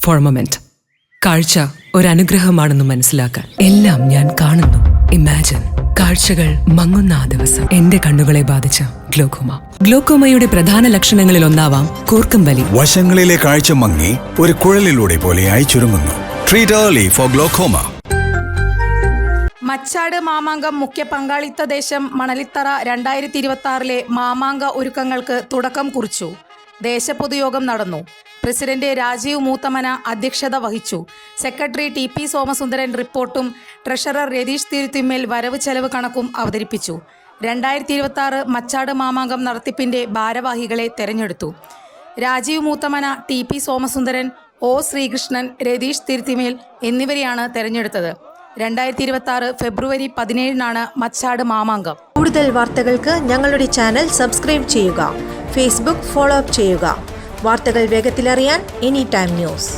Four A moment. കാഴ്ച ഒരനുഗ്രഹമാണെന്ന് മനസ്സിലാക്കാൻ എല്ലാം ഞാൻ കാണുന്നു. ഇമാജിൻ, കാഴ്ചകൾ മങ്ങുന്ന ആ ദിവസം എന്റെ കണ്ണുകളെ ബാധിച്ച ഗ്ലോക്കോമ. ഗ്ലോക്കോമയുടെ പ്രധാന ലക്ഷണങ്ങളിൽ ഒന്നാവാം കൂർക്കം വലി. വശങ്ങളിലെ കാഴ്ച മങ്ങി ഒരു കുഴലിലൂടെ പോലെയായി ചുരുങ്ങുന്നു. Treat early for glaucoma. Machad Mamangam മുഖ്യ പങ്കാളിത്ത ദേശം മണലിത്തറ 2026 മാമാങ്ക ഒരുക്കങ്ങൾക്ക് തുടക്കം കുറിച്ചു. ദേശപൊതുയോഗം നടന്നു. പ്രസിഡന്റ് രാജീവ് മൂത്തമന അധ്യക്ഷത വഹിച്ചു. Secretary TP. സോമസുന്ദരൻ റിപ്പോർട്ടും ട്രഷറർ രതീഷ് തിരുത്തിമ്മേൽ വരവ് ചെലവ് കണക്കും അവതരിപ്പിച്ചു. 2026 മച്ചാട് മാമാങ്കം നടത്തിപ്പിന്റെ ഭാരവാഹികളെ തെരഞ്ഞെടുത്തു. രാജീവ് മൂത്തമന, ടി.പി. സോമസുന്ദരൻ, ഒ. ശ്രീകൃഷ്ണൻ, രതീഷ് തിരുത്തിമേൽ എന്നിവരെയാണ് തെരഞ്ഞെടുത്തത്. 2026 ഫെബ്രുവരി 17 മച്ചാട് മാമാങ്കം. കൂടുതൽ വാർത്തകൾക്ക് ഞങ്ങളുടെ ചാനൽ സബ്സ്ക്രൈബ് ചെയ്യുക. ഫേസ്ബുക്ക് ഫോളോ അപ്പ് ചെയ്യുക. വാർത്തകൾ വേഗത്തിലറിയാൻ എനി ടൈം ന്യൂസ്.